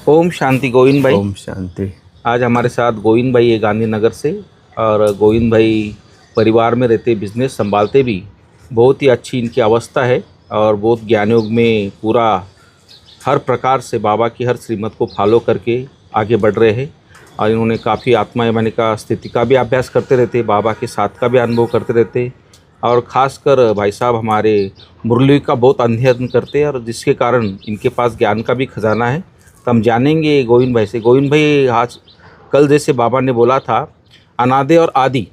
ओम शांति गोविंद भाई। ओम शांति। आज हमारे साथ गोविंद भाई है गांधीनगर से। और गोविंद भाई परिवार में रहते, बिजनेस संभालते भी। बहुत ही अच्छी इनकी अवस्था है और बहुत ज्ञान योग में पूरा हर प्रकार से बाबा की हर श्रीमत को फॉलो करके आगे बढ़ रहे हैं। और इन्होंने काफ़ी आत्मा माने का स्थिति का भी अभ्यास करते रहते, बाबा के साथ का भी अनुभव करते रहते। और ख़ासकर भाई साहब हमारे मुरली का बहुत अध्ययन करते हैं और जिसके कारण इनके पास ज्ञान का भी खजाना है। तो हम जानेंगे गोविंद भाई से। गोविंद भाई, आज कल जैसे बाबा ने बोला था, अनादि और आदि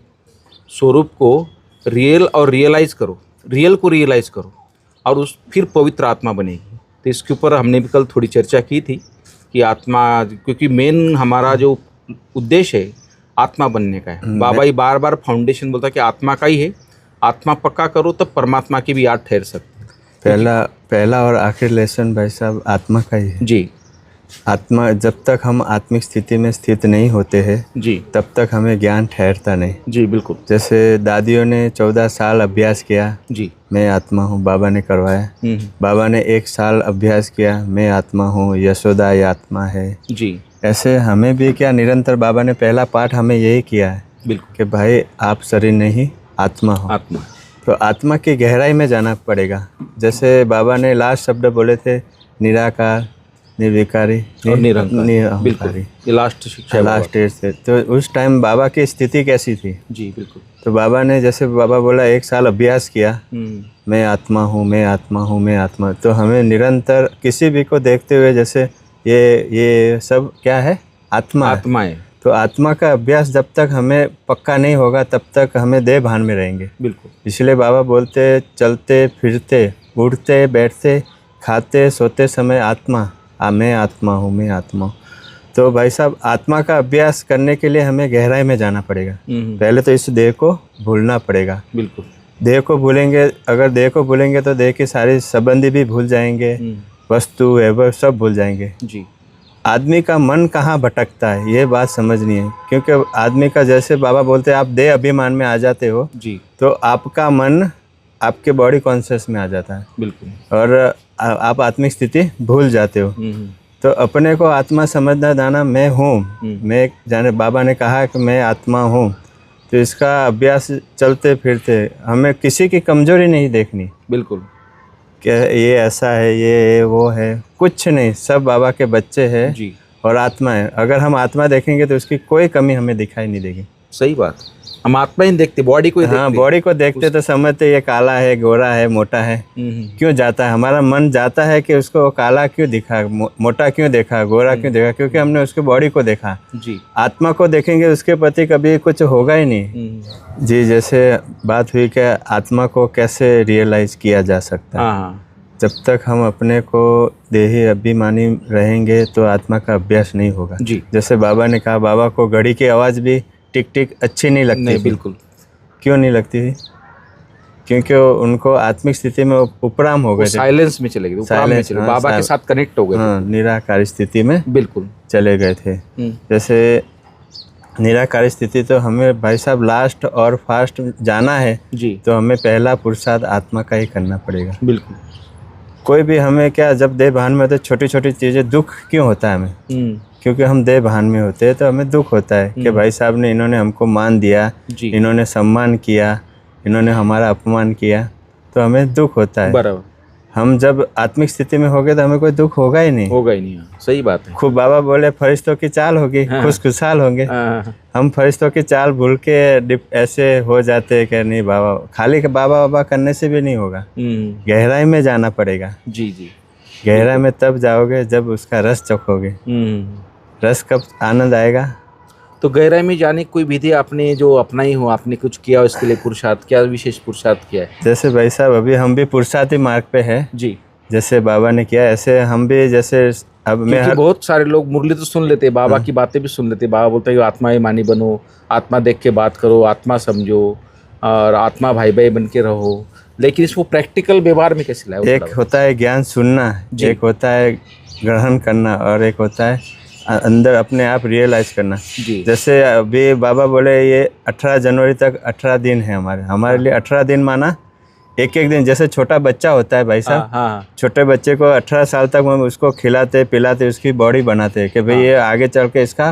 स्वरूप को रियल और रियलाइज़ करो, रियल को रियलाइज़ करो और उस फिर पवित्र आत्मा बनेगी। तो इसके ऊपर हमने भी कल थोड़ी चर्चा की थी कि आत्मा, क्योंकि मेन हमारा जो उद्देश्य है आत्मा बनने का है। बाबा ही बार बार फाउंडेशन बोलता है कि आत्मा का ही है, आत्मा पक्का करो तब परमात्मा की भी याद ठहर सकती है। पहला और आखिर लेसन भाई साहब आत्मा का ही है जी। आत्मा, जब तक हम आत्मिक स्थिति में स्थित नहीं होते हैं जी तब तक हमें ज्ञान ठहरता नहीं। जी बिल्कुल। जैसे दादियों ने 14 साल अभ्यास किया, जी। मैं आत्मा हूँ, बाबा ने करवाया। बाबा ने 1 साल अभ्यास किया, मैं आत्मा हूँ, यशोदा ये आत्मा है। जी। ऐसे हमें भी क्या निरंतर बाबा ने पहला पाठ हमें यही किया है बिल्कुल कि भाई आप शरीर नहीं आत्मा हो। आत्मा। तो आत्मा की गहराई में जाना पड़ेगा। जैसे बाबा ने लास्ट शब्द बोले थे, निराकार, निर्विकारी और निरंकारी। बिल्कुल, ये लास्ट शिक्षा है लास्ट स्टेज से। तो उस टाइम बाबा की स्थिति कैसी थी? जी बिल्कुल। तो बाबा ने, जैसे बाबा बोला 1 साल अभ्यास किया, मैं आत्मा हूँ, मैं आत्मा हूँ, मैं आत्मा। तो हमें निरंतर किसी भी को देखते हुए, जैसे ये सब क्या है? आत्मा है। तो आत्मा का अभ्यास जब तक हमें पक्का नहीं होगा तब तक हमें देह भान में रहेंगे। बिल्कुल। इसलिए बाबा बोलते, चलते फिरते उठते बैठते खाते सोते समय आत्मा, मैं आत्मा हूँ, मैं आत्मा हूँ। तो भाई साहब आत्मा का अभ्यास करने के लिए हमें गहराई में जाना पड़ेगा। पहले तो इस देह को भूलना पड़ेगा। बिल्कुल। देह को भूलेंगे, अगर देह को भूलेंगे तो देह के सारे संबंधी भी भूल जाएंगे, वस्तु एवं सब भूल जाएंगे। जी। आदमी का मन कहाँ भटकता है ये बात समझनी है, क्योंकि आदमी का, जैसे बाबा बोलते हैं, आप देह अभिमान में आ जाते हो जी, तो आपका मन आपके बॉडी कॉन्शियस में आ जाता है। बिल्कुल। और आप आत्मिक स्थिति भूल जाते हो। तो अपने को आत्मा समझना जाना, मैं हूँ, मैं जाने, बाबा ने कहा कि मैं आत्मा हूँ। तो इसका अभ्यास चलते फिरते हमें किसी की कमजोरी नहीं देखनी। बिल्कुल। क्या ये ऐसा है, ये वो है, कुछ नहीं, सब बाबा के बच्चे हैं जी, और आत्मा है। अगर हम आत्मा देखेंगे तो उसकी कोई कमी हमें दिखाई नहीं देगी। सही बात। हम आत्मा ही देखते, बॉडी को ही देखते। हाँ, बॉडी को देखते तो समझते ये काला है, गोरा है, मोटा है। क्यों जाता है हमारा मन? जाता है कि उसको काला क्यों दिखा, मोटा क्यों देखा, गोरा क्यों देखा? क्योंकि हमने उसके बॉडी को देखा जी। आत्मा को देखेंगे उसके प्रति कभी कुछ होगा ही नहीं जी। जैसे बात हुई कि आत्मा को कैसे रियलाइज किया जा सकता है। जब तक हम अपने को देही अभिमानी रहेंगे तो आत्मा का अभ्यास नहीं होगा जी। जैसे बाबा ने कहा, बाबा को घड़ी की आवाज़ भी टिक टिक अच्छी नहीं लगती। नहीं, बिल्कुल। क्यों नहीं लगती थी? क्योंकि उनको आत्मिक स्थिति में उपराम हो गए थे, साइलेंस में चले गए, साइलेंस में, बाबा के साथ कनेक्ट हो गए। हाँ, निराकार स्थिति में बिल्कुल चले गए थे। जैसे निराकार स्थिति, तो हमें भाई साहब लास्ट और फास्ट जाना है जी, तो हमें पहला पुरुषार्थ आत्मा का ही करना पड़ेगा। बिल्कुल। कोई भी हमें क्या, जब देह भान में तो छोटी छोटी चीज़ें दुख क्यों होता है हमें? क्योंकि हम देह भान में होते हैं तो हमें दुख होता है कि भाई साहब ने, इन्होंने हमको मान दिया, इन्होंने सम्मान किया, इन्होंने हमारा अपमान किया, तो हमें दुख होता है। बराबर। हम जब आत्मिक स्थिति में हो गए तो हमें कोई दुख होगा ही नहीं। होगा ही नहीं। सही बात है। खूब बाबा बोले फरिश्तों की चाल होगी, खुशखुशाल होंगे। हम फरिश्तों की चाल भूल के ऐसे हो जाते हैं कि नहीं बाबा, खाली के बाबा बाबा करने से भी नहीं होगा, गहराई में जाना पड़ेगा जी जी। गहराई में तब जाओगे जब उसका रस चखोगे। रस कब आनंद आएगा? तो गहराई में जाने की कोई विधि आपने जो अपनाई हो, आपने कुछ किया उसके लिए पुरुषार्थ, क्या विशेष पुरुषार्थ किया है? जैसे भाई साहब अभी हम भी पुरुषार्थी मार्ग पे है जी। जैसे बाबा ने किया ऐसे हम भी, जैसे अब मैं, बहुत सारे लोग मुरली तो सुन लेते, बाबा की बातें भी सुन लेते। बाबा बोलता है आत्मा ही मानी बनो, आत्मा देख के बात करो, आत्मा समझो और आत्मा भाई भाई बन के रहो, लेकिन इसको प्रैक्टिकल व्यवहार में कैसे लाए? एक होता है ज्ञान सुनना, एक होता है ग्रहण करना, और एक होता है अंदर अपने आप रियलाइज करना जी। जैसे अभी बाबा बोले ये 18 जनवरी तक 18 दिन है हमारे लिए 18 दिन माना एक एक दिन, जैसे छोटा बच्चा होता है भाई साहब, हाँ, छोटे बच्चे को 18 साल तक हम उसको खिलाते पिलाते उसकी बॉडी बनाते कि भाई ये आगे चल के इसका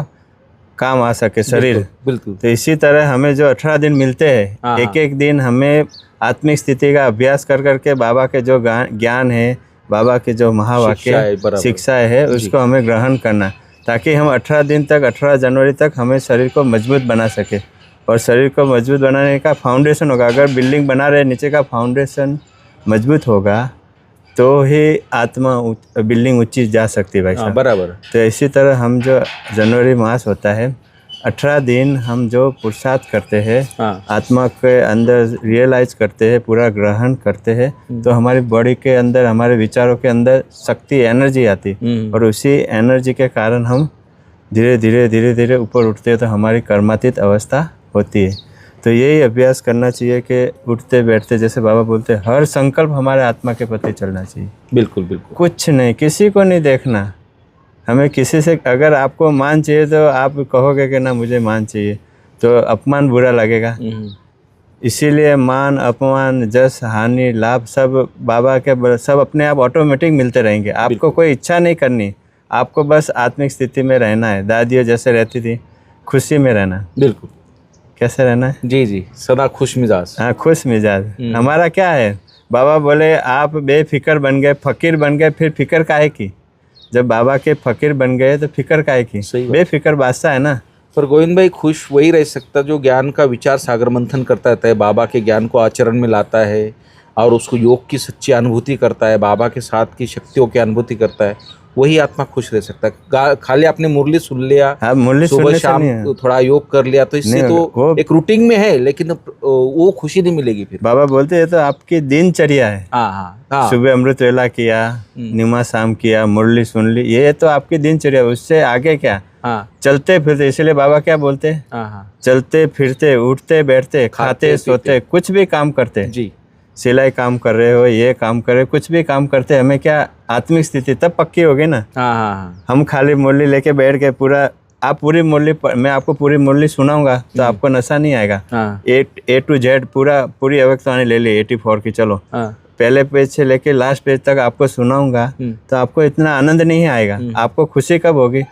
काम आ सके शरीर। बिल्कुल। तो इसी तरह हमें जो 18 दिन मिलते हैं, एक एक दिन हमें आत्मिक स्थिति का अभ्यास कर करके बाबा के जो ज्ञान है, बाबा के जो महावाक्य शिक्षाएं है, उसको हमें ग्रहण करना, ताकि हम 18 दिन तक 18 जनवरी तक हमें शरीर को मजबूत बना सके। और शरीर को मजबूत बनाने का फाउंडेशन होगा, अगर बिल्डिंग बना रहे नीचे का फाउंडेशन मजबूत होगा तो ही आत्मा बिल्डिंग ऊंची जा सकती है भाई साहब। बराबर। तो इसी तरह हम जो जनवरी मास होता है, 18 दिन हम जो पुरुषार्थ करते हैं, आत्मा के अंदर रियलाइज करते हैं, पूरा ग्रहण करते हैं, तो हमारी बॉडी के अंदर, हमारे विचारों के अंदर शक्ति, एनर्जी आती, और उसी एनर्जी के कारण हम धीरे धीरे ऊपर उठते हैं, तो हमारी कर्मातीत अवस्था होती है। तो यही अभ्यास करना चाहिए कि उठते बैठते, जैसे बाबा बोलते हैं, हर संकल्प हमारे आत्मा के प्रति चलना चाहिए। बिल्कुल बिल्कुल। कुछ नहीं, किसी को नहीं देखना, हमें किसी से, अगर आपको मान चाहिए तो आप कहोगे कि ना मुझे मान चाहिए, तो अपमान बुरा लगेगा। इसीलिए मान, अपमान, जस, हानि, लाभ सब बाबा के सब अपने आप ऑटोमेटिक मिलते रहेंगे। आपको कोई इच्छा नहीं करनी, आपको बस आत्मिक स्थिति में रहना है। दादियाँ जैसे रहती थी, खुशी में रहना। बिल्कुल। कैसे रहना है? जी, सदा खुश मिजाज। हाँ, खुश मिजाज। हमारा क्या है, बाबा बोले आप बेफिक्र बन गए, फकीर बन गए, फिर फिक्र काहे की? जब बाबा के फकीर बन गए तो फिक्र काहे की? बेफिक्र बादशाह है ना। पर गोविंद भाई, खुश वही रह सकता जो ज्ञान का विचार सागर मंथन करता रहता है, बाबा के ज्ञान को आचरण में लाता है और उसको योग की सच्ची अनुभूति करता है, बाबा के साथ की शक्तियों की अनुभूति करता है, वही आत्मा खुश रह सकता है। खाली आपने मुरली सुन लिया, सुबह शाम थोड़ा योग कर लिया, तो इससे तो एक रूटीन में है, लेकिन वो खुशी नहीं मिलेगी। फिर बाबा बोलते हैं तो आपकी दिनचर्या है। सुबह अमृत वेला किया, निमा शाम किया, मुरली सुन ली, ये तो आपकी दिनचर्या। उससे आगे क्या? चलते फिरते, इसलिए बाबा क्या बोलते हैं, चलते फिरते, उठते बैठते, खाते सोते, कुछ भी काम करते जी, सिलाई काम कर रहे हो, ये काम कर रहे हो, कुछ भी काम करते, हमें क्या आत्मिक स्थिति तब पक्की होगी ना। हम खाली मुरली लेके बैठ गए, पूरा आप पूरी मुरली, मैं आपको पूरी मुरली सुनाऊंगा तो आपको नशा नहीं आएगा। A to Z पूरी अव्यक्तवाणी ले ली 84 की, चलो पहले पेज से लेके लास्ट पेज तक आपको सुनाऊंगा तो आपको इतना आनंद नहीं आएगा। आपको खुशी कब होगी?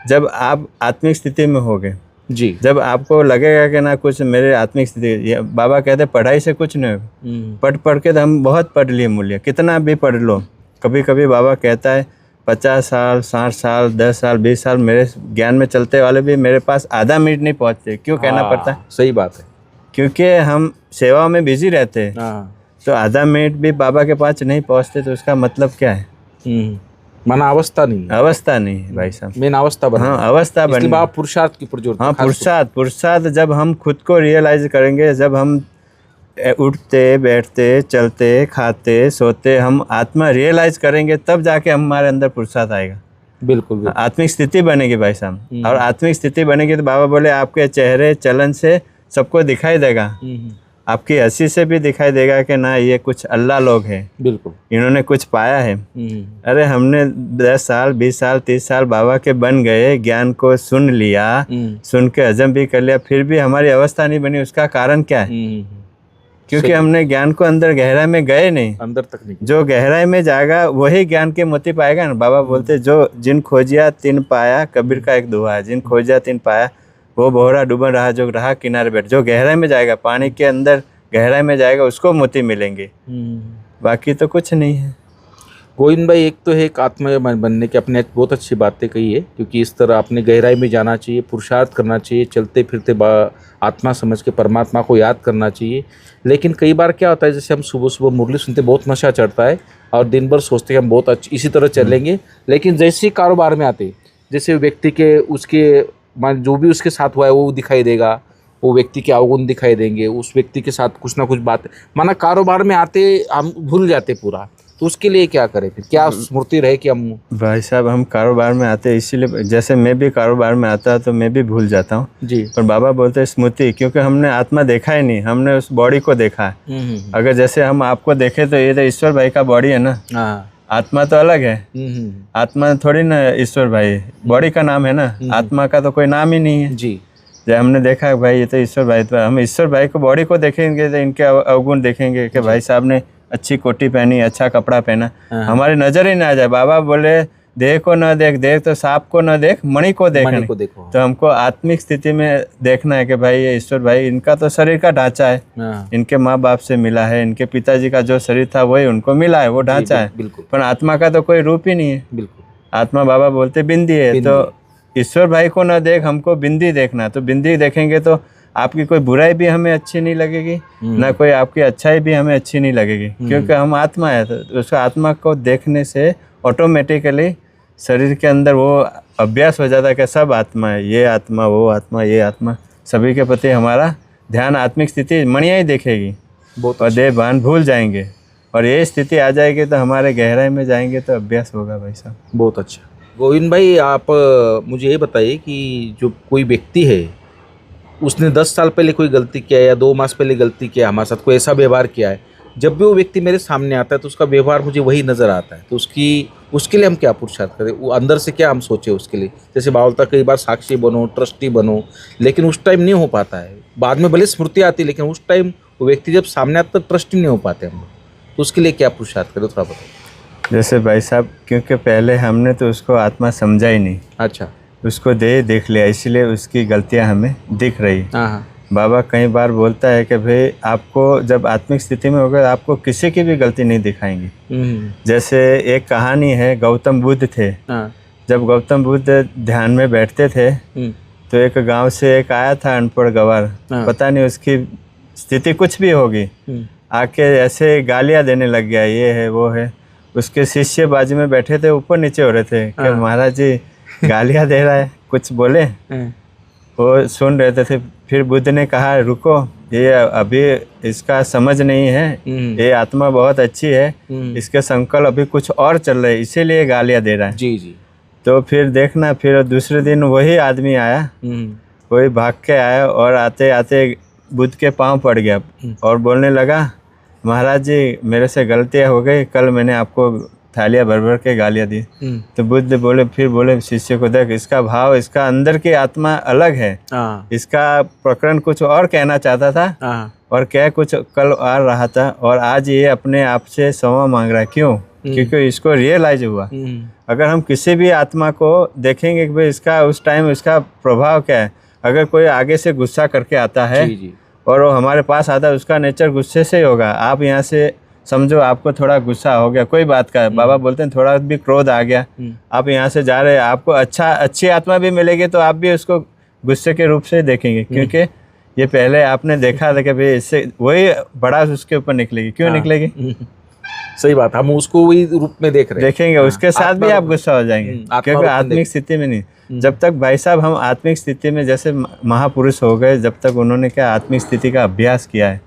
जब आप आत्मिक स्थिति में होगे जी, जब आपको लगेगा कि ना कुछ मेरे आत्मिक स्थिति। बाबा कहते पढ़ाई से कुछ नहीं होगा, पढ़ के तो हम बहुत पढ़ लिए मूल्य, कितना भी पढ़ लो। कभी कभी बाबा कहता है 50 साल 60 साल 10 साल 20 साल मेरे ज्ञान में चलते वाले भी मेरे पास आधा मिनट नहीं पहुंचते। क्यों कहना पड़ता है? सही बात है, क्योंकि हम सेवा में बिजी रहते हैं, तो आधा मिनट भी बाबा के पास नहीं पहुंचते, तो उसका मतलब क्या है? माना अवस्था नहीं है भाई साहब, मेन अवस्था बना। हाँ, अवस्था बनी। बाबा पुरुषार्थ की प्रजोर। हाँ, पुरुषार्थ जब हम खुद को रियलाइज करेंगे, जब हम उठते बैठते चलते खाते सोते हम आत्मा रियलाइज करेंगे, तब जाके हमारे अंदर पुरुषार्थ आएगा। बिल्कुल। आत्मिक स्थिति बनेगी भाई साहब, और आत्मिक स्थिति बनेगी तो बाबा बोले आपके चेहरे चलन से सबको दिखाई देगा, आपकी हंसी से भी दिखाई देगा कि ना ये कुछ अल्लाह लोग हैं। बिल्कुल, इन्होंने कुछ पाया है। अरे हमने 10 साल 20 साल 30 साल बाबा के बन गए, ज्ञान को सुन लिया, सुन के हजम भी कर लिया, फिर भी हमारी अवस्था नहीं बनी। उसका कारण क्या है? क्योंकि हमने ज्ञान को अंदर गहराई में गए नहीं, अंदर तक नहीं। जो गहराई में जाएगा वही ज्ञान के मोती पाएगा ना। बाबा बोलते जो जिन खोजिया तिन पाया, कबीर का एक दुआ है, जिन खोजिया तिन पाया, वो बोहरा डूबन रहा जो रहा किनारे बैठ। जो गहराई में जाएगा, पानी के अंदर गहराई में जाएगा, उसको मोती मिलेंगे, बाकी तो कुछ नहीं है। गोविंद भाई, एक तो है एक आत्मा बनने की अपने बहुत अच्छी बातें कही है, क्योंकि इस तरह आपने गहराई में जाना चाहिए, पुरुषार्थ करना चाहिए, चलते फिरते आत्मा समझ के परमात्मा को याद करना चाहिए। लेकिन कई बार क्या होता है, जैसे हम सुबह सुबह मुरली सुनते बहुत नशा चढ़ता है और दिन भर सोचते हैं हम बहुत अच्छी इसी तरह चलेंगे, लेकिन जैसे ही कारोबार में आते, जैसे व्यक्ति के उसके जो भी उसके साथ हुआ है वो दिखाई देगा, वो व्यक्ति के अवगुण दिखाई देंगे, उस व्यक्ति के साथ कुछ ना कुछ बात, माना कारोबार में आते हम भूल जाते पूरा। तो उसके लिए क्या करें फिर? क्या स्मृति रहे कि हम भाई साहब हम कारोबार में आते, इसीलिए जैसे मैं भी कारोबार में आता तो मैं भी भूल जाता हूँ जी। पर बाबा बोलते हैं स्मृति, क्योंकि हमने आत्मा देखा ही नहीं, हमने उस बॉडी को देखा है। अगर जैसे हम आपको देखे तो ये तो ईश्वर भाई का बॉडी है ना, आत्मा तो अलग है। आत्मा थोड़ी ना ईश्वर भाई, बॉडी का नाम है ना, आत्मा का तो कोई नाम ही नहीं है जी। जब हमने देखा भाई ये तो ईश्वर भाई, तो हम ईश्वर भाई को बॉडी को देखेंगे तो इनके अवगुण देखेंगे कि भाई साहब ने अच्छी कोटी पहनी, अच्छा कपड़ा पहना, हमारी नजर ही ना आ जाए। बाबा बोले देह को न देख, देख तो सांप को न देख, मणि को देख। तो हमको आत्मिक स्थिति में देखना है कि भाई ये ईश्वर भाई, इनका तो शरीर का ढांचा है, इनके माँ बाप से मिला है, इनके पिताजी का जो शरीर था वही उनको मिला है, वो ढांचा है, पर आत्मा का तो कोई रूप ही नहीं है। आत्मा बाबा बोलते बिंदी है। तो ईश्वर भाई को न देख, हमको बिंदी देखना। तो बिंदी देखेंगे तो आपकी कोई बुराई भी हमें अच्छी नहीं लगेगी, ना कोई आपकी अच्छाई भी हमें अच्छी नहीं लगेगी, क्योंकि हम आत्मा है। तो उस आत्मा को देखने से ऑटोमेटिकली शरीर के अंदर वो अभ्यास हो जाता है कि सब आत्मा है, ये आत्मा, वो आत्मा, ये आत्मा, सभी के प्रति हमारा ध्यान आत्मिक स्थिति मणिया ही देखेगी और देह भान भूल जाएंगे। और ये स्थिति आ जाएगी तो हमारे गहराई में जाएंगे तो अभ्यास होगा भाई साहब। बहुत अच्छा। गोविंद भाई, आप मुझे ये बताइए कि जो कोई व्यक्ति है उसने 10 साल पहले कोई गलती किया या 2 मास पहले गलती किया, हमारे साथ कोई ऐसा व्यवहार किया है, जब भी वो व्यक्ति मेरे सामने आता है तो उसका व्यवहार मुझे वही नज़र आता है, तो उसके लिए हम क्या पुरुषार्थ करें, वो अंदर से क्या हम सोचें उसके लिए? जैसे बावलता कई बार साक्षी बनो, ट्रस्टी बनो, लेकिन उस टाइम नहीं हो पाता है। बाद में भले स्मृति आती है, लेकिन उस टाइम वो व्यक्ति जब सामने आता तो ट्रस्टी नहीं हो पाते हम, तो उसके लिए क्या पुरुषार्थ करें, थोड़ा बताओ। जैसे भाई साहब, क्योंकि पहले हमने तो उसको आत्मा समझा ही नहीं। अच्छा। उसको देख लिया, इसलिए उसकी गलतियां हमें दिख रही। हाँ। बाबा कई बार बोलता है कि भाई आपको जब आत्मिक स्थिति में होगा आपको किसी की भी गलती नहीं दिखाएंगी। जैसे एक कहानी है, गौतम बुद्ध थे। जब गौतम बुद्ध ध्यान में बैठते थे तो एक गांव से एक आया था अनपढ़ गंवार, पता नहीं उसकी स्थिति कुछ भी होगी, आके ऐसे गालियां देने लग गया, ये है वो है। उसके शिष्य बाजू में बैठे थे, ऊपर नीचे हो रहे थे कि महाराज जी गालियां दे रहा है, कुछ बोले। वो सुन रहे थे। फिर बुद्ध ने कहा रुको, ये अभी इसका समझ नहीं है, ये आत्मा बहुत अच्छी है, इसके संकल्प अभी कुछ और चल रहे, इसीलिए गालियां दे रहा है। जी। तो फिर देखना, फिर दूसरे दिन वही आदमी आया, वही भाग के आया और आते आते बुद्ध के पांव पड़ गया और बोलने लगा महाराज जी मेरे से गलतियां हो गई, कल मैंने आपको थालियां भर भर के गालियां दी। तो बुद्ध बोले शिष्य को, देख इसका भाव, इसका अंदर की आत्मा अलग है, इसका प्रकरण कुछ और कहना चाहता था और क्या कुछ कल आ रहा था, और आज ये अपने आप से क्षमा मांग रहा है। क्यों? क्योंकि इसको रियलाइज हुआ। अगर हम किसी भी आत्मा को देखेंगे कि भाई इसका उस टाइम इसका प्रभाव क्या है, अगर कोई आगे से गुस्सा करके आता है और वो हमारे पास आता है, उसका नेचर गुस्से से ही होगा। आप यहाँ से समझो आपको थोड़ा गुस्सा हो गया कोई बात का, बाबा बोलते हैं थोड़ा भी क्रोध आ गया, आप यहाँ से जा रहे हैं, आपको अच्छी आत्मा भी मिलेगी तो आप भी उसको गुस्से के रूप से देखेंगे, क्योंकि ये पहले आपने देखा था कि भाई इससे वही बड़ा उसके ऊपर निकलेगी। क्यों निकलेगी? सही बात, हम उसको वही रूप में देखेंगे, उसके साथ भी आप गुस्सा हो जाएंगे, क्योंकि आत्मिक स्थिति में नहीं। जब तक भाई साहब हम आत्मिक स्थिति में, जैसे महापुरुष हो गए, जब तक उन्होंने क्या आत्मिक स्थिति का अभ्यास किया है,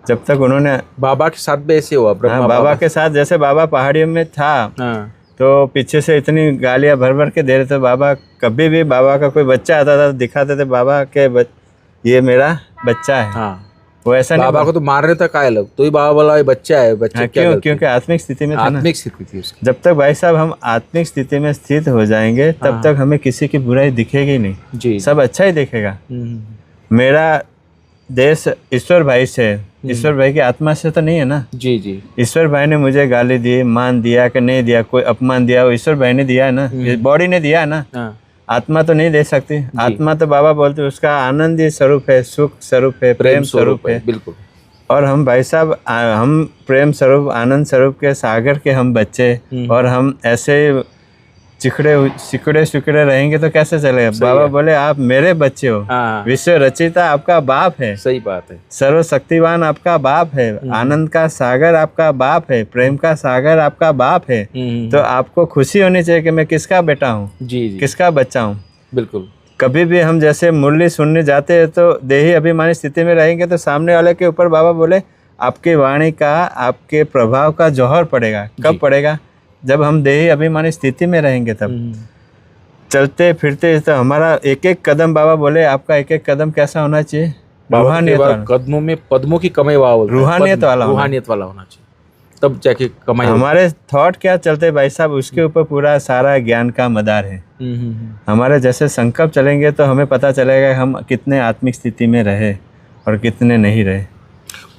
जब तक उन्होंने बाबा के साथ भी ऐसे हुआ। बाबा के साथ, जैसे बाबा पहाड़ियों में था तो पीछे से इतनी गालियां भर भर के दे रहे थे। बाबा कभी भी बाबा का कोई बच्चा आता था दिखाते थे बाबा के ये मेरा बच्चा है। वो ऐसा नहीं, बाबा को तो मार रहे था काय लोग, तो ही बाबा बोला ये बच्चा है, बच्चा क्यों? क्योंकि आत्मिक स्थिति में था, आत्मिक स्थिति थी उसकी। जब तक भाई साहब हम आत्मिक स्थिति में स्थित हो जाएंगे तब तक हमें किसी की बुराई दिखेगी नहीं जी, सब अच्छा ही दिखेगा। मेरा देश ईश्वर भाई से, ईश्वर भाई की आत्मा से तो नहीं है ना जी। ईश्वर भाई ने मुझे गाली दी, मान दिया कि नहीं दिया, कोई अपमान दिया, वो ईश्वर भाई ने दिया है ना, बॉडी ने दिया है ना, आत्मा तो नहीं दे सकती। आत्मा तो बाबा बोलते उसका आनंदी स्वरूप है, सुख स्वरूप है, प्रेम स्वरूप है। बिल्कुल। और हम भाई साहब हम प्रेम स्वरूप, आनंद स्वरूप के सागर के हम बच्चे, और हम ऐसे सिकड़े रहेंगे तो कैसे चलेगा? बाबा बोले आप मेरे बच्चे हो, विश्व रचिता आपका बाप है। सही बात है। सर्वशक्तिवान आपका बाप है, आनंद का सागर आपका बाप है, प्रेम का सागर आपका बाप है। तो आपको खुशी होनी चाहिए कि मैं किसका बेटा हूँ जी, किसका बच्चा हूँ। बिल्कुल। कभी भी हम जैसे मुरली सुनने जाते हैं तो देही अभिमानी स्थिति में रहेंगे तो सामने वाले के ऊपर बाबा बोले आपकी वाणी का, आपके प्रभाव का जौहर पड़ेगा। कब पड़ेगा? जब हम देही अभिमानी स्थिति में रहेंगे तब। चलते फिरते तो हमारा एक एक कदम, बाबा बोले आपका एक एक कदम कैसा होना चाहिए? रूहानियत वाला। कदमों में पद्मों की कमाई वाला, रूहानियत वाला होना चाहिए, तब जाके कमाई। हमारे थॉट क्या चलते भाई साहब, उसके ऊपर पूरा सारा ज्ञान का मदार है। हमारे जैसे संकल्प चलेंगे तो हमें पता चलेगा हम कितने आत्मिक स्थिति में रहे और कितने नहीं रहे।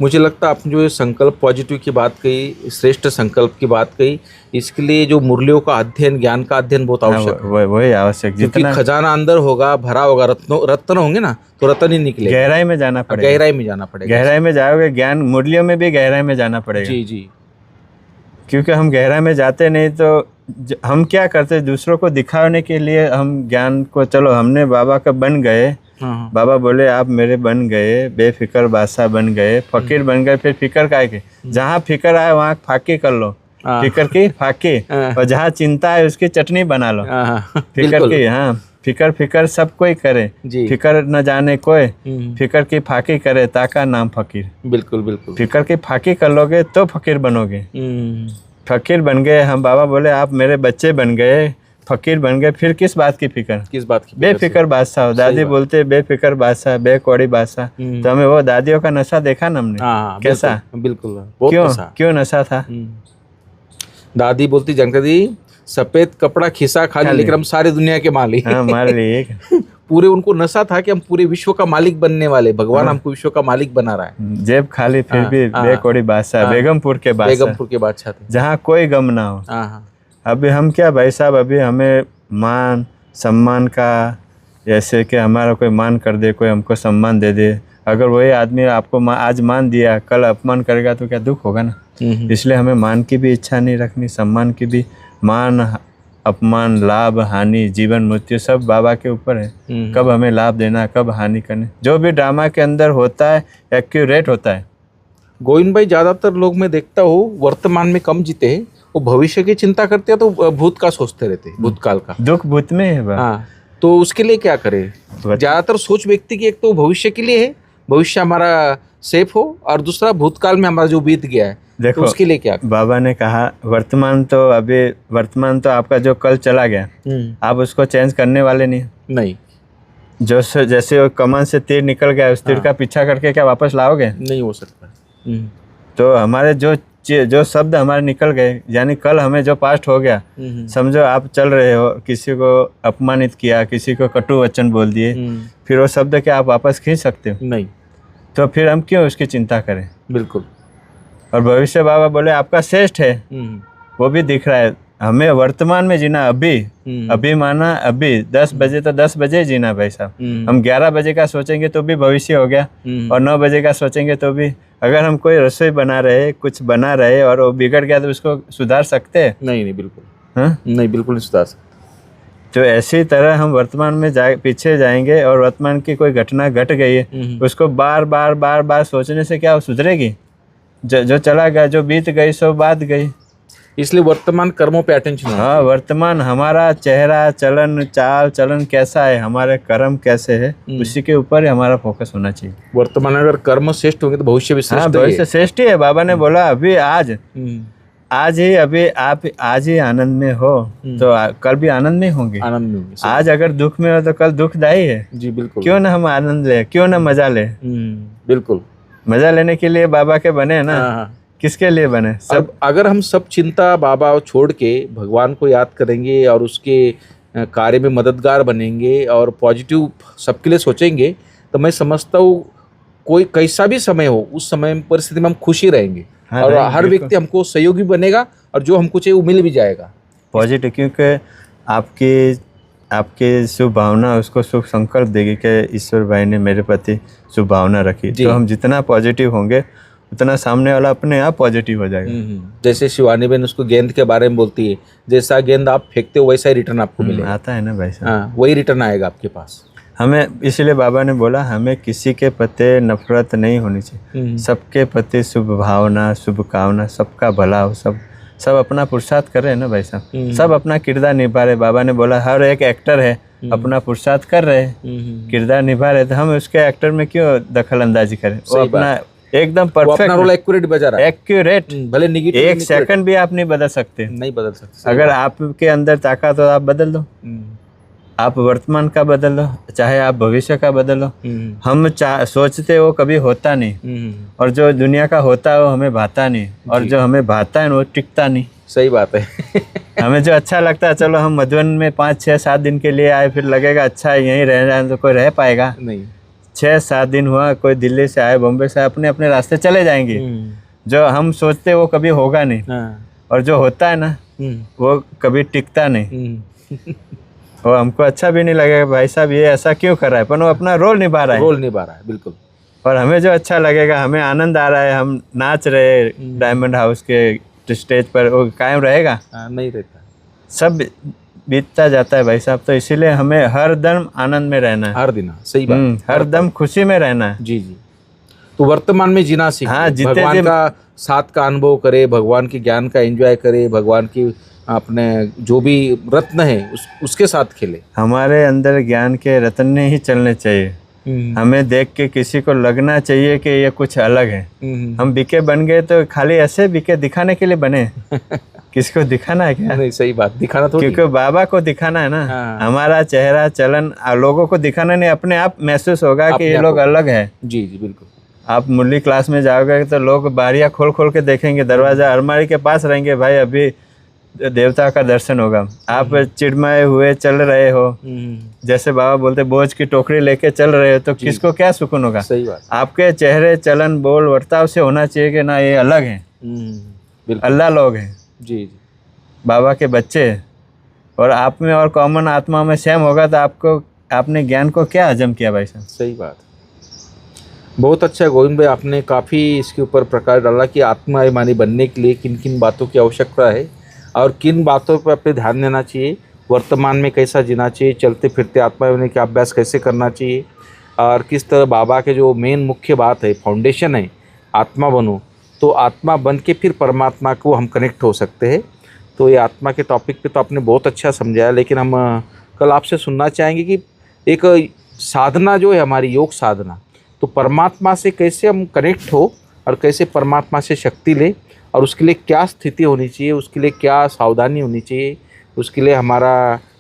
मुझे लगता है आपने जो ये संकल्प पॉजिटिव की बात कही, श्रेष्ठ संकल्प की बात कही, इसके लिए जो मुरलियों का अध्ययन, ज्ञान का अध्ययन बहुत आवश्यक है। वही आवश्यक, जितना खजाना अंदर होगा, भरा होगा, रत्न होंगे ना, तो रत्न ही निकले। गहराई में जाना पड़ेगा, गहराई में जाना पड़ेगा। गहराई में जाओगे, ज्ञान मुरलियों में भी गहराई में जाना पड़ेगा। जी जी। क्योंकि हम गहराई में जाते नहीं तो हम क्या करते, दूसरों को दिखाने के लिए हम ज्ञान को, चलो हमने बाबा का बन गए, बाबा बोले आप मेरे बन गए, बेफिक्र बादशाह बन गए, फकीर बन गए, फिर फिक्र काहे के? जहाँ फिक्र आए वहाँ फाके कर लो, फिक्र की फाके, और जहाँ चिंता है उसकी चटनी बना लो। फिक्र की, हाँ, फिक्र सब कोई करे, फिक्र न जाने कोई, फिक्र की फाकी करे ताका नाम फकीर। बिल्कुल बिल्कुल। फिक्र की फाकी कर लोगे तो फकीर बनोगे। फकीर बन गए हम, बाबा बोले आप मेरे बच्चे बन गए, फकीर बन गए, फिर किस बात की फिक्र? किस बात की? बेफिक्र बादशाह हो। दादी बोलते बेफिक्र बादशाह, बेकौड़ी बादशाह। तो हमें वो दादियों का नशा देखा ना हमने, कैसा? बिल्कुल। क्यों नशा था? दादी बोलती जनता दी सफेद कपड़ा खिसा खाली, लेकिन हम सारी दुनिया के मालिक। हाँ, मालिक। पूरे उनको नशा था कि हम पूरे विश्व का मालिक बनने वाले, भगवान हमको विश्व का मालिक बना रहा है। जेब खाली फिर भी बेकौड़ी बादशाह, बेगमपुर के बादशाह थे, जहाँ कोई गम ना हो। अभी हम क्या भाई साहब, अभी हमें मान सम्मान का, जैसे कि हमारा कोई मान कर दे, कोई हमको सम्मान दे दे, अगर वही आदमी आपको आज मान दिया, कल अपमान करेगा तो क्या दुख होगा ना। इसलिए हमें मान की भी इच्छा नहीं रखनी, सम्मान की भी। मान अपमान, लाभ हानि, जीवन मृत्यु सब बाबा के ऊपर है। कब हमें लाभ देना, कब हानि करनी, जो भी ड्रामा के अंदर होता है एक्यूरेट होता है। गोविंद भाई, ज़्यादातर लोग मैं देखता हूँ वर्तमान में कम जीते हैं, वो भविष्य की चिंता करते हैं, तो भूत का सोचते रहते हैं, भूतकाल का। दुख भूत में है। हाँ, तो उसके लिए क्या करें? ज़्यादातर सोच व्यक्ति की एक तो भविष्य के लिए है, भविष्य हमारा सेफ हो, और दूसरा भूतकाल में हमारा जो बीत गया है, देखो तो उसके लिए क्या? बाबा ने कहा वर्तमान तो आपका जो कल चला गया, आप उसको चेंज करने वाले नहीं। जो जैसे कमान से तीर निकल गया, उस तीर का पीछा करके क्या वापस लाओगे? नहीं हो सकता। तो हमारे जो शब्द हमारे निकल गए, यानी कल हमें जो पास्ट हो गया, समझो आप चल रहे हो, किसी को अपमानित किया, किसी को कटु वचन बोल दिए, फिर वो शब्द क्या आप वापस खींच सकते हो? नहीं। तो फिर हम क्यों उसकी चिंता करें? बिल्कुल। और भविष्य बाबा बोले आपका श्रेष्ठ है, वो भी दिख रहा है। हमें वर्तमान में जीना, अभी माना अभी 10 बजे तो 10 बजे जीना भाई साहब। हम 11 बजे का सोचेंगे तो भी भविष्य हो गया, और 9 बजे का सोचेंगे तो भी। अगर हम कोई रसोई बना रहे, कुछ बना रहे और वो बिगड़ गया तो उसको सुधार सकते हैं? नहीं, बिल्कुल। हाँ, नहीं, बिल्कुल नहीं सुधार सकते। तो ऐसी तरह हम वर्तमान में पीछे जाएंगे, और वर्तमान की कोई घटना घट गई है, उसको बार बार सोचने से क्या सुधरेगी? जो चला गया, जो बीत गई सो बात गई। इसलिए वर्तमान कर्मों पे अटेंशन। हाँ, वर्तमान हमारा चेहरा, चलन, चाल चलन कैसा है, हमारे कर्म कैसे है, उसी के ऊपर ही हमारा फोकस होना चाहिए। वर्तमान अगर कर्म श्रेष्ठ होंगे तो भविष्य भी श्रेष्ठ। हाँ, भविष्य श्रेष्ठ ही है। बाबा ने बोला अभी आज ही, अभी आप आज ही आनंद में हो तो कल भी आनंद में होंगे। आज अगर दुख में हो तो कल दुखदायी है। जी बिल्कुल। क्यों ना हम आनंद ले, क्यों ना मजा ले? बिल्कुल। मजा लेने के लिए बाबा के बने ना, किसके लिए बने? सब अगर हम सब चिंता बाबा छोड़ के भगवान को याद करेंगे और उसके कार्य में मददगार बनेंगे और पॉजिटिव सबके लिए सोचेंगे, तो मैं समझता हूँ कोई कैसा भी समय हो, उस समय परिस्थिति में हम खुशी रहेंगे। हाँ, और हर व्यक्ति हमको सहयोगी बनेगा, और जो हमको चाहिए वो मिल भी जाएगा। पॉजिटिव, क्योंकि आपकी शुभ भावना उसको शुभ संकल्प देगी कि ईश्वर भाई ने मेरे प्रति शुभ भावना रखी। तो हम जितना पॉजिटिव होंगे उतना सामने वाला अपने आप पॉजिटिव हो जाएगा। जैसे शिवानी बहन उसको गेंद के बारे में बोलती है, जैसा गेंद आप फेंकते हो वैसा ही रिटर्न आपको मिलेगा। आता है ना भाई साहब? हाँ, वही रिटर्न आएगा आपके पास। हमें इसलिए बाबा ने बोला हमें किसी के प्रति नफरत नहीं होनी चाहिए, सबके प्रति शुभ भावना, शुभकामना, सबका भला हो, सब अपना पुरुषार्थ कर रहे हैं ना भाई साहब, सब अपना किरदार निभा रहे। बाबा ने बोला हर एक एक्टर है, अपना पुरुषार्थ कर रहे, किरदार निभा रहे, तो हम उसके एक्टर में क्यों दखल अंदाजी करें? वो अपना एकदम परफेक्ट, अपना रोल एक्यूरेट बजा रहा है। एक्यूरेट, भले नेगेटिव, एक सेकंड भी आप नहीं बदल सकते। नहीं बदल सकते। अगर आपके अंदर ताकत हो आप बदल दो, आप वर्तमान का बदल लो, चाहे आप भविष्य का बदलो। हम सोचते वो कभी होता नहीं, और जो दुनिया का होता है वो हमें भाता नहीं, और जो हमें भाता है वो टिकता नहीं। सही बात है। हमें जो अच्छा लगता है, चलो हम मधुबन में 5-6-7 दिन के लिए आए, फिर लगेगा अच्छा यहीं रह रहे हैं तो कोई रह पाएगा नहीं। 6-7 दिन हुआ, कोई दिल्ली से आए, बॉम्बे से आए, अपने अपने रास्ते चले जाएंगे। जो हम सोचते वो कभी होगा नहीं। हाँ। और जो होता है ना वो कभी टिकता नहीं। और हमको अच्छा भी नहीं लगेगा भाई साहब ये ऐसा क्यों कर रहा है, पर वो अपना रोल निभा रहा है। रोल निभा रहा है, बिल्कुल। और हमें जो अच्छा लगेगा, हमें आनंद आ रहा है, हम नाच रहे डायमंड हाउस के स्टेज पर, वो कायम रहेगा? नहीं रहता। सब बीतता जाता है भाई साहब। तो इसीलिए हमें हर दम आनंद में रहना है, हर दिन। सही बात। हर दम खुशी में रहना है। जी जी। तो वर्तमान में जीना सीखे। हाँ, भगवान का साथ का अनुभव करे, भगवान के ज्ञान का एंजॉय करे, भगवान की अपने जो भी रत्न है उसके साथ खेले। हमारे अंदर ज्ञान के रत्न ही चलने चाहिए। हमें देख के किसी को लगना चाहिए कि ये कुछ अलग है। हम बीके बन गए तो खाली ऐसे बीके दिखाने के लिए बने। किसी को दिखाना है क्या? नहीं, सही बात, दिखाना तो क्योंकि बाबा को दिखाना है ना। हमारा चेहरा चलन लोगों को दिखाना नहीं, अपने आप महसूस होगा कि ये लोग अलग है। जी जी, बिल्कुल। आप मुरली क्लास में जाओगे तो लोग बारियां खोल खोल के देखेंगे, दरवाजा अलमारी के पास रहेंगे, भाई अभी देवता का दर्शन होगा। आप चिड़मय हुए चल रहे हो, जैसे बाबा बोलते बोझ की टोकरी लेके चल रहे हो, तो किसको क्या सुकून होगा? सही बात। आपके चेहरे चलन बोल वर्ताव से होना चाहिए कि ना ये अलग है, अल्लाह लोग हैं। जी जी, बाबा के बच्चे। और आप में और कॉमन आत्मा में सेम होगा तो आपको, आपने ज्ञान को क्या हजम किया भाई साहब? सही बात। बहुत अच्छा गोविंद भाई, आपने काफ़ी इसके ऊपर प्रकाश डाला कि आत्माभिमानी बनने के लिए किन किन बातों की आवश्यकता है और किन बातों पर अपने ध्यान देना चाहिए, वर्तमान में कैसा जीना चाहिए, चलते फिरते आत्माभिमानी का अभ्यास कैसे करना चाहिए, और किस तरह बाबा के जो मेन मुख्य बात है, फाउंडेशन है, आत्मा बनो, तो आत्मा बन के फिर परमात्मा को हम कनेक्ट हो सकते हैं। तो ये आत्मा के टॉपिक पे तो आपने बहुत अच्छा समझाया, लेकिन हम कल आपसे सुनना चाहेंगे कि एक साधना जो है हमारी योग साधना, तो परमात्मा से कैसे हम कनेक्ट हो और कैसे परमात्मा से शक्ति ले, और उसके लिए क्या स्थिति होनी चाहिए, उसके लिए क्या सावधानी होनी चाहिए, उसके लिए हमारा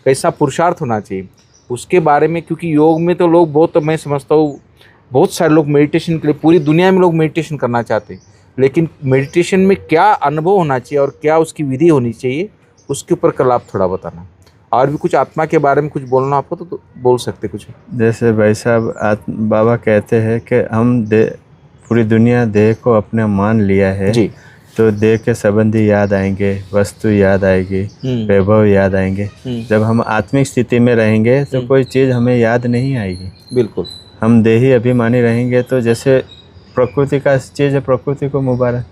कैसा पुरुषार्थ होना चाहिए, उसके बारे में। क्योंकि योग में तो लोग बहुत, मैं समझता हूँ बहुत सारे लोग मेडिटेशन के लिए, पूरी दुनिया में लोग मेडिटेशन करना चाहते हैं, लेकिन मेडिटेशन में क्या अनुभव होना चाहिए और क्या उसकी विधि होनी चाहिए, उसके ऊपर कल आप थोड़ा बताना। और भी कुछ आत्मा के बारे में कुछ बोलना आपको तो बोल सकते कुछ। जैसे भाई साहब बाबा कहते हैं कि हम पूरी दुनिया देह को अपने मान लिया है जी, तो देह के संबंधी याद आएंगे, वस्तु याद आएगी, वैभव याद आएंगे। जब हम आत्मिक स्थिति में रहेंगे तो कोई चीज़ हमें याद नहीं आएगी। बिल्कुल। हम देही अभिमानी रहेंगे तो जैसे प्रकृति का चीज़ है प्रकृति को मुबारक,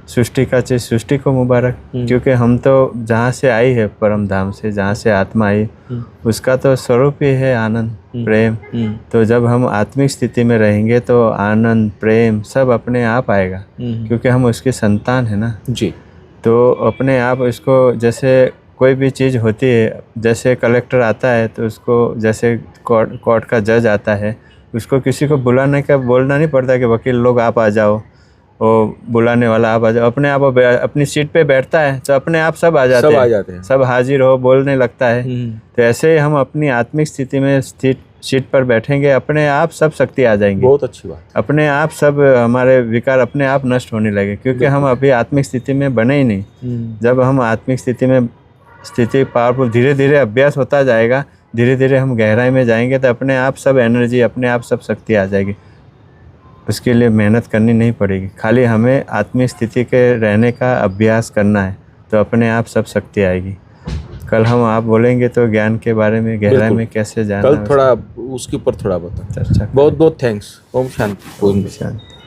सृष्टि का चीज़ सृष्टि को मुबारक, क्योंकि हम तो जहाँ से आई है परम धाम से, जहाँ से आत्मा आई, उसका तो स्वरूप ही है आनंद प्रेम। तो जब हम आत्मिक स्थिति में रहेंगे तो आनंद प्रेम सब अपने आप आएगा, क्योंकि हम उसकी संतान है ना जी। तो अपने आप इसको, जैसे कोई भी चीज़ होती है, जैसे कलेक्टर आता है तो उसको, जैसे कोर्ट का जज आता है, उसको किसी को बुलाने का बोलना नहीं पड़ता कि वकील लोग आप आ जाओ, वो बुलाने वाला आप आ जाओ, अपने आप अपनी सीट पे बैठता है तो अपने आप सब आ जाते हैं, सब हाजिर हो बोलने लगता है। तो ऐसे ही हम अपनी आत्मिक स्थिति में सीट पर बैठेंगे, अपने आप सब शक्ति आ जाएंगी। बहुत अच्छी बात। अपने आप सब हमारे विकार अपने आप नष्ट होने लगे, क्योंकि हम अभी आत्मिक स्थिति में बने ही नहीं। जब हम आत्मिक स्थिति पावरफुल, धीरे धीरे अभ्यास होता जाएगा, धीरे धीरे हम गहराई में जाएंगे तो अपने आप सब एनर्जी, अपने आप सब शक्ति आ जाएगी। उसके लिए मेहनत करनी नहीं पड़ेगी, खाली हमें आत्मिक स्थिति के रहने का अभ्यास करना है तो अपने आप सब शक्ति आएगी। कल हम आप बोलेंगे तो ज्ञान के बारे में गहराई में कैसे जाना, कल थोड़ा उसके ऊपर थोड़ा बता चर्चा। बहुत बहुत थैंक्स। ओम शांति। ओम शांति।